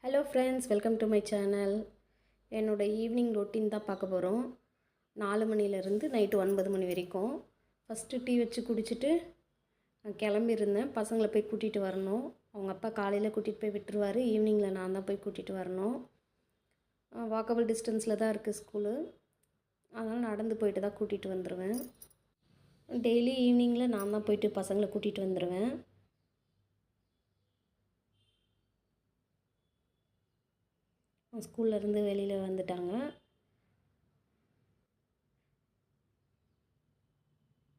Hello friends, welcome to my channel. என்னோடய evening routine தான் பார்க்க போகிறோம். 4 மணிலேருந்து நைட்டு 9 மணி வரைக்கும். ஃபஸ்ட்டு டீ வச்சு குடிச்சிட்டு நான் கிளம்பியிருந்தேன். பசங்களை போய் கூட்டிகிட்டு வரணும். அவங்க அப்பா காலையில் கூட்டிகிட்டு போய் விட்டுருவார். ஈவினிங்கில் நான் தான் போய் கூட்டிகிட்டு வரணும். வாக்கபிள் டிஸ்டன்ஸில் தான் இருக்குது ஸ்கூலு. அதனால் நடந்து போயிட்டு தான் கூட்டிகிட்டு வந்துடுவேன். டெய்லி ஈவினிங்கில் நான் தான் போயிட்டு பசங்களை கூட்டிகிட்டு வந்துடுவேன். ஸ்கூல்லேருந்து வெளியில் வந்துட்டாங்க.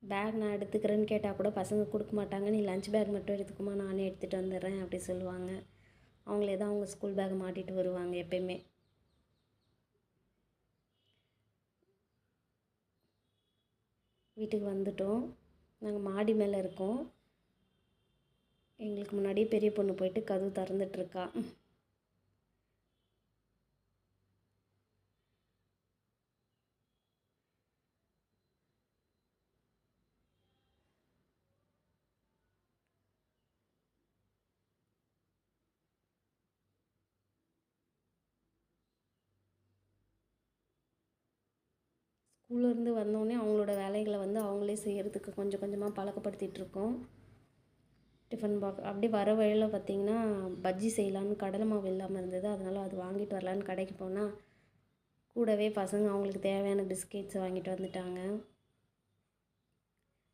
பேக் நான் எடுத்துக்கிறேன்னு கேட்டால் கூட பசங்க கொடுக்க மாட்டாங்க. நீ லஞ்ச் பேக் மட்டும் எடுத்துக்குமா, நானே எடுத்துகிட்டு வந்துடுறேன் அப்படி சொல்லுவாங்க. அவங்களே தான் அவங்க ஸ்கூல் பேக் மாட்டிகிட்டு வருவாங்க எப்பயுமே. வீட்டுக்கு வந்துட்டோம். நாங்கள் மாடி மேலே இருக்கோம். எங்களுக்கு முன்னாடியே பெரிய பொண்ணு போயிட்டு கதவு திறந்துட்டுருக்கா. ஸ்கூல்லேருந்து வந்தோடனே அவங்களோட வேலைகளை அவங்களே செய்கிறதுக்கு கொஞ்சம் கொஞ்சமாக பழக்கப்படுத்திகிட்ருக்கோம். டிஃபன் பாக்ஸ் அப்படி வர வழியில் பார்த்திங்கன்னா பஜ்ஜி செய்யலான்னு கடலை மாவு இல்லாமல் இருந்தது. அதனால் அது வாங்கிட்டு வரலான்னு கடைக்கு போனால் கூடவே பசங்க அவங்களுக்கு தேவையான பிஸ்கெட்ஸ் வாங்கிட்டு வந்துட்டாங்க.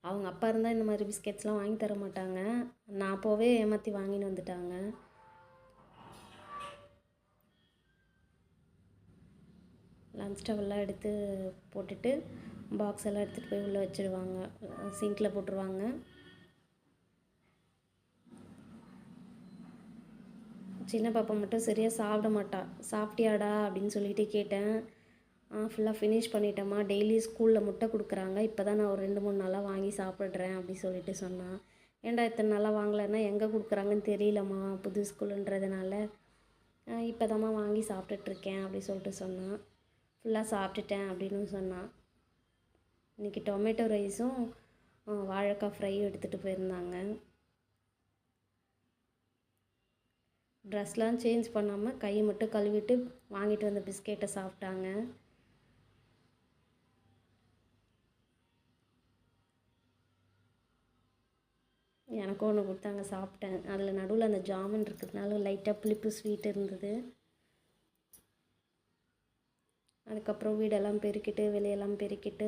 அவங்க அப்பா இருந்தால் இந்த மாதிரி பிஸ்கெட்ஸ்லாம் வாங்கி தர மாட்டாங்க. நான் போவே ஏமாற்றி வாங்கின்னு வந்துட்டாங்க. லன்ச் டவல்லாம் எடுத்து போட்டுட்டு பாக்ஸ் எல்லாம் எடுத்துகிட்டு போய் உள்ளே வச்சுடுவாங்க. சிங்கில் போட்டுருவாங்க. சின்ன பாப்பா மட்டும் சரியாக சாப்பிட மாட்டா. சாப்பிட்டியாடா அப்படின்னு சொல்லிட்டு கேட்டேன். ஃபுல்லாக ஃபினிஷ் பண்ணிட்டேம்மா. டெய்லி ஸ்கூலில் முட்டை கொடுக்குறாங்க. இப்போ தான் நான் ஒரு 2-3 நாளாக வாங்கி சாப்பிட்றேன் அப்படி சொல்லிட்டு சொன்னான். ஏன்டா இத்தனை நாளாக வாங்கலைன்னா எங்கே கொடுக்குறாங்கன்னு தெரியலம்மா, புது ஸ்கூலுன்றதுனால இப்போ தான்மா வாங்கி சாப்பிட்டுட்ருக்கேன் அப்படி சொல்லிட்டு சொன்னான். ஃபுல்லாக சாப்பிட்டுட்டேன் அப்படின்னு சொன்னான். இன்றைக்கி டொமேட்டோ ரைஸும் வாழைக்காய் ஃப்ரையும் எடுத்துகிட்டு போயிருந்தாங்க. ட்ரெஸ்லாம் சேஞ்ச் பண்ணாமல் கையை மட்டும் கழுவிட்டு வாங்கிட்டு வந்த பிஸ்கெட்டை சாப்பிட்டாங்க. எனக்கும் ஒன்று கொடுத்தாங்க, சாப்பிட்டேன். அதில் நடுவில் அந்த ஜாமுன் இருக்கிறதுனால லைட்டாக புளிப்பு ஸ்வீட் இருந்தது. அதுக்கப்புறம் வீடெல்லாம் பெருக்கிட்டு வெளியெல்லாம் பெருக்கிட்டு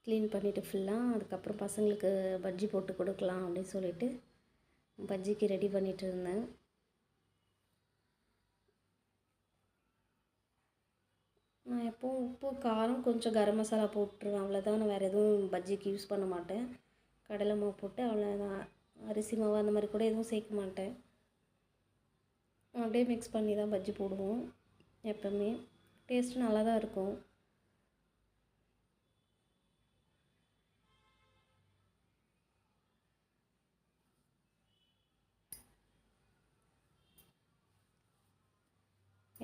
க்ளீன் பண்ணிவிட்டு ஃபுல்லாக அதுக்கப்புறம் பசங்களுக்கு பஜ்ஜி போட்டு கொடுக்கலாம் அப்படின்னு சொல்லிட்டு பஜ்ஜிக்கு ரெடி பண்ணிகிட்டு இருந்தேன். நான் எப்போவும் உப்பு காரம் கொஞ்சம் கரம் மசாலா போட்டுருவேன், அவ்வளோதான். நான் வேறு எதுவும் பஜ்ஜிக்கு யூஸ் பண்ண மாட்டேன். கடலை மாவு போட்டு அவ்வளோதான். அரிசி மாவு அந்த மாதிரி கூட எதுவும் சேர்க்க மாட்டேன். அப்படியே மிக்ஸ் பண்ணி தான் பஜ்ஜி போடுவோம் எப்போவுமே. டேஸ்ட்டு நல்லா தான் இருக்கும்.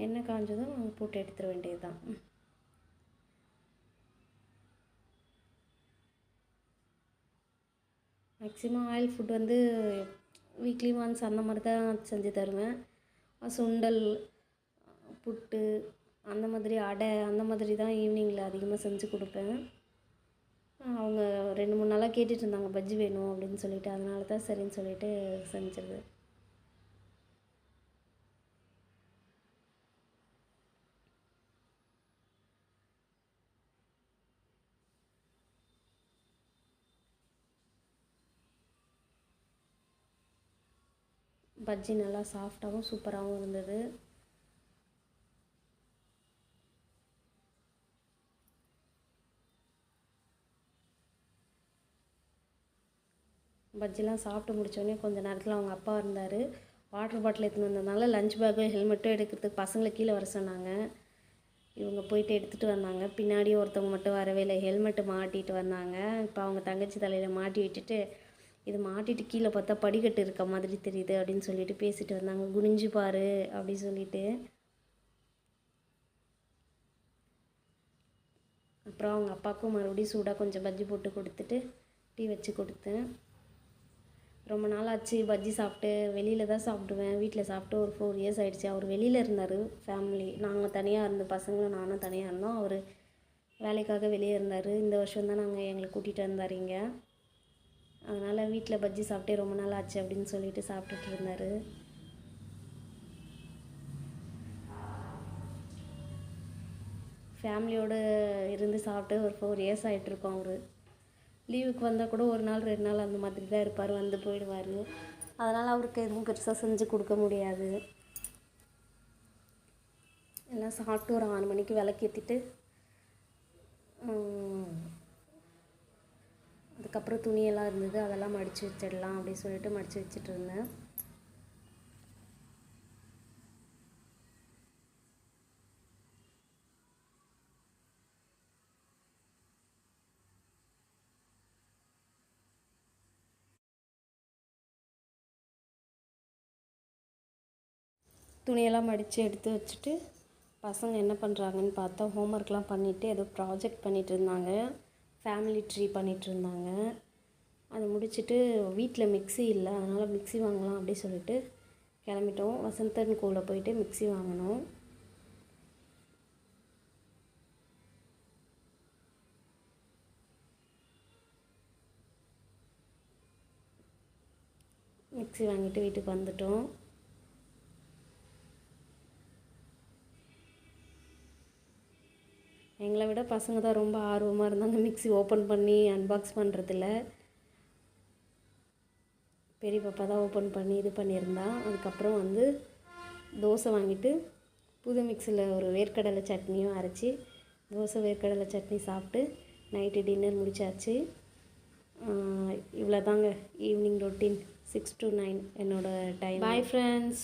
எண்ணெய் காஞ்சதும் போட்டு எடுத்துட வேண்டியது தான். Maximum oil food weekly once அந்த மாதிரி தான் செஞ்சு தருவேன். சுண்டல், புட்டு, அந்த மாதிரி அடை, அந்த மாதிரி தான் ஈவினிங்கில் அதிகமாக செஞ்சு கொடுப்பேன். அவங்க 2-3 நாளாக கேட்டுட்டு இருந்தாங்க பஜ்ஜி வேணும் அப்படின்னு சொல்லிட்டு. அதனால தான் சரின்னு சொல்லிட்டு செஞ்சது. பஜ்ஜி நல்லா சாஃப்டாகவும் சூப்பராகவும் இருந்தது. பஜ்ஜிலாம் சாப்பிட்டு முடித்தோடனே கொஞ்சம் நேரத்தில் அவங்க அப்பா இருந்தார். வாட்டர் பாட்டில் எடுத்துன்னு வந்ததுனால லஞ்ச் பேக்கும் ஹெல்மெட்டும் எடுக்கிறதுக்கு பசங்களை கீழே வர சொன்னாங்க. இவங்க போயிட்டு எடுத்துகிட்டு வந்தாங்க. பின்னாடி ஒருத்தவங்க மட்டும் வரவே இல்லை, ஹெல்மெட்டு மாட்டிகிட்டு வந்தாங்க. இப்போ அவங்க தங்கச்சி தலையில் மாட்டி விட்டுட்டு, இது மாட்டிட்டு கீழே பார்த்தா படிக்கட்டு இருக்க மாதிரி தெரியுது அப்படின்னு சொல்லிட்டு பேசிட்டு வந்தாங்க. குனிஞ்சு பாரு அப்படி சொல்லிட்டு. அப்புறம் அவங்க அப்பாவுக்கும் மறுபடியும் சூடாக கொஞ்சம் பஜ்ஜி போட்டு கொடுத்துட்டு டீ வச்சு கொடுத்தேன். ரொம்ப நாள் ஆச்சு பஜ்ஜி சாப்பிட்டு. வெளியில் தான் சாப்பிடுவேன். வீட்டில் சாப்பிட்டு ஒரு 4 இயர்ஸ் ஆகிடுச்சு. அவர் வெளியில் இருந்தார். ஃபேமிலி நாங்கள் தனியாக இருந்த பசங்களும் நானும் தனியாக இருந்தோம். அவர் வேலைக்காக வெளியே இருந்தார். இந்த வருஷம் தான் எங்களை கூட்டிகிட்டு வந்தார் இங்கே. அதனால் வீட்டில் பஜ்ஜி சாப்பிட்டே ரொம்ப நாள் ஆச்சு அப்படின்னு சொல்லிட்டு சாப்பிட்டுட்டு இருந்தார். ஃபேமிலியோடு இருந்து சாப்பிட்டு ஒரு 4 இயர்ஸ் ஆகிட்ருக்கோம். அவர் லீவுக்கு வந்தால் கூட ஒரு நாள் 2 நாள் அந்த மாதிரி தான் இருப்பார், வந்து போயிடுவார். அதனால் அவருக்கு எதுவும் பெருசாக செஞ்சு கொடுக்க முடியாது. எல்லாம் சாப்பிட்டு ஒரு 6 மணிக்கு விளக்கேற்றிட்டு அதுக்கப்புறம் துணியெல்லாம் இருந்தது, அதெல்லாம் மடித்து வச்சிடலாம் அப்படின்னு சொல்லிட்டு மடித்து வச்சுட்டு இருந்தேன். துணியெல்லாம் மடித்து எடுத்து வச்சுட்டு பசங்க என்ன பண்ணுறாங்கன்னு பார்த்தா ஹோம்ஒர்க்லாம் பண்ணிவிட்டு ஏதோ ப்ராஜெக்ட் பண்ணிகிட்டு இருந்தாங்க. ஃபேமிலி ட்ரீ பண்ணிகிட்டு இருந்தாங்க. அதை முடிச்சுட்டு வீட்டில் மிக்ஸி இல்லை, அதனால் மிக்ஸி வாங்கலாம் அப்படி சொல்லிட்டு கிளம்பிட்டோம். வசந்தன் கோவில் போயிட்டு மிக்ஸி வாங்கினோம். மிக்ஸி வாங்கிட்டு வீட்டுக்கு வந்துட்டோம். எங்களை விட பசங்க தான் ரொம்ப ஆர்வமாக இருந்தாங்க மிக்ஸி ஓப்பன் பண்ணி அன்பாக்ஸ் பண்ணுறதில்ல. பெரிய பாப்பா தான் ஓப்பன் பண்ணி இது பண்ணியிருந்தா. அதுக்கப்புறம் வந்து தோசை வாங்கிட்டு புது மிக்ஸியில் ஒரு வேர்க்கடலை சட்னியும் அரைச்சி தோசை வேர்க்கடலை சட்னி சாப்பிட்டு நைட்டு டின்னர் முடிச்சாச்சு. இவ்வளோ தாங்க ஈவினிங் ரொட்டீன் 6 to 9 என்னோடய டைம். Bye friends.